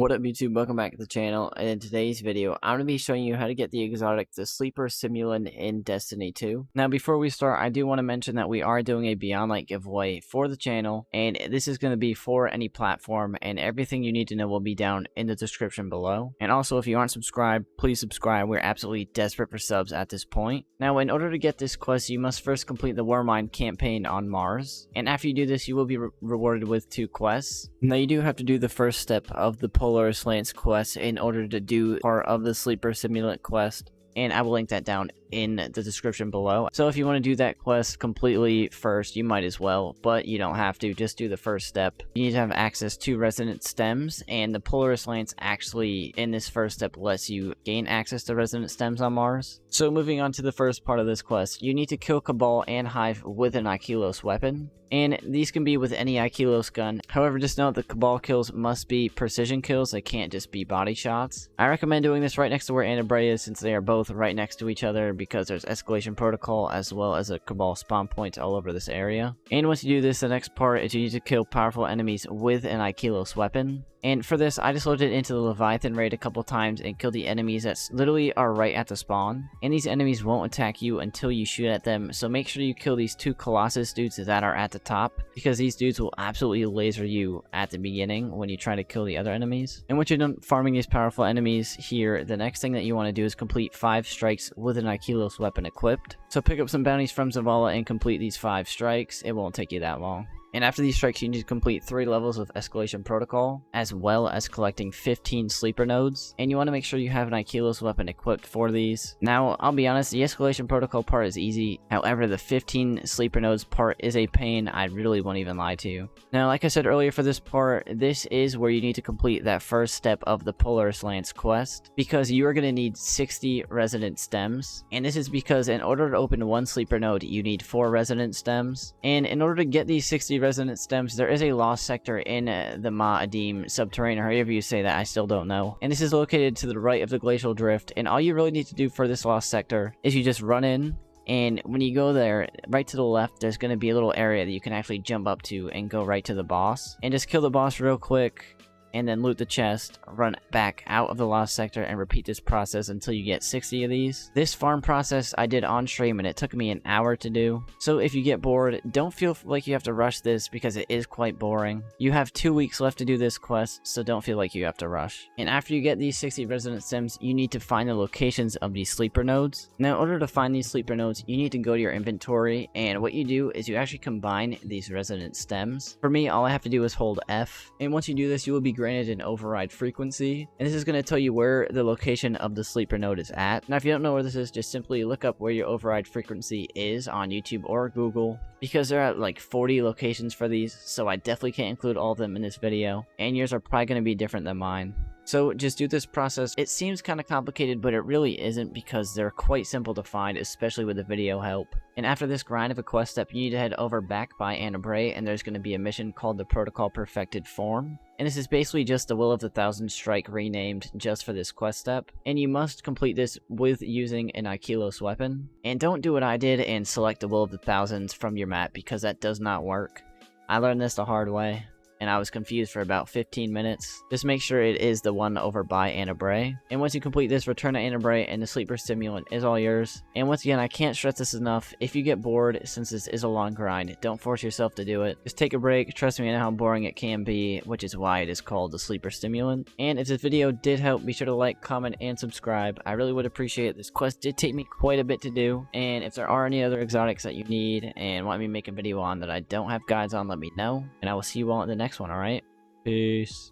What up YouTube, welcome back to the channel, and in today's video, I'm going to be showing you how to get the exotic, the Sleeper Simulant in Destiny 2. Now before we start, I do want to mention that we are doing a Beyond Light giveaway for the channel, and this is going to be for any platform, and everything you need to know will be down in the description below. And also, if you aren't subscribed, please subscribe. We're absolutely desperate for subs at this point. Now in order to get this quest, you must first complete the Warmind campaign on Mars, and after you do this, you will be rewarded with 2 quests. Now you do have to do the first step of the Polaris Lance quest in order to do part of the Sleeper Simulant quest, and I will link that down in the description below. So if you want to do that quest completely first, you might as well, but you don't have to. Just do the first step. You need to have access to resonant stems, and the Polaris Lance actually in this first step lets you gain access to resonant stems on Mars. So moving on to the first part of this quest, you need to kill Cabal and Hive with an Ikilos weapon, and these can be with any Ikilos gun. However, just note the Cabal kills must be precision kills. They can't just be body shots. I recommend doing this right next to where Anabrea is, since they are both right next to each other, because there's escalation protocol as well as a Cabal spawn point all over this area. And once you do this, the next part is you need to kill powerful enemies with an Ikilos weapon. And for this, I just loaded into the Leviathan raid a couple times and killed the enemies that literally are right at the spawn. And these enemies won't attack you until you shoot at them, so make sure you kill these 2 Colossus dudes that are at the top, because these dudes will absolutely laser you at the beginning when you try to kill the other enemies. And once you're done farming these powerful enemies here, the next thing that you want to do is complete 5 strikes with an Ikilos weapon equipped. So pick up some bounties from Zavala and complete these 5 strikes. It won't take you that long. And after these strikes, you need to complete 3 levels of Escalation Protocol, as well as collecting 15 Sleeper Nodes. And you want to make sure you have an Ikilos weapon equipped for these. Now, I'll be honest, the Escalation Protocol part is easy. However, the 15 Sleeper Nodes part is a pain. I really won't even lie to you. Now, like I said earlier for this part, this is where you need to complete that first step of the Polaris Lance quest, because you are going to need 60 Resonant Stems. And this is because in order to open 1 Sleeper Node, you need 4 Resonant Stems. And in order to get these 60 resonant stems, there is a lost sector in the Ma'adim subterranean, or however you say that, I still don't know. And this is located to the right of the glacial drift, and all you really need to do for this lost sector is you just run in, and when you go there, right to the left, there's going to be a little area that you can actually jump up to and go right to the boss. And just kill the boss real quick, and then loot the chest, run back out of the lost sector, and repeat this process until you get 60 of these. This farm process I did on stream, and it took me an hour to do. So if you get bored, don't feel like you have to rush this, because it is quite boring. You have 2 weeks left to do this quest, so don't feel like you have to rush. And after you get these 60 resonant stems, you need to find the locations of these sleeper nodes. Now in order to find these sleeper nodes, you need to go to your inventory, and what you do is you actually combine these resonant stems. For me, all I have to do is hold F, and once you do this, you will be granted an override frequency, and this is going to tell you where the location of the sleeper node is at. Now if you don't know where this is, just simply look up where your override frequency is on YouTube or Google, because there are like 40 locations for these, so I definitely can't include all of them in this video, and yours are probably going to be different than mine. So just do this process. It seems kind of complicated, but it really isn't, because they're quite simple to find, especially with the video help. And after this grind of a quest step, you need to head over back by Anabrea, and there's going to be a mission called the Protocol Perfected Form. And this is basically just the Will of the Thousand Strike renamed just for this quest step. And you must complete this with using an Ikilos weapon. And don't do what I did and select the Will of the Thousands from your map, because that does not work. I learned this the hard way, and I was confused for about 15 minutes. Just make sure it is the one over by Anabrea. And once you complete this, return to Anabrea, and the Sleeper Simulant is all yours. And once again, I can't stress this enough. If you get bored, since this is a long grind, don't force yourself to do it. Just take a break. Trust me, I know how boring it can be, which is why it is called the Sleeper Simulant. And if this video did help, be sure to like, comment, and subscribe. I really would appreciate it. This quest did take me quite a bit to do. And if there are any other exotics that you need and want me to make a video on that I don't have guides on, let me know. And I will see you all in the next one, alright? Peace.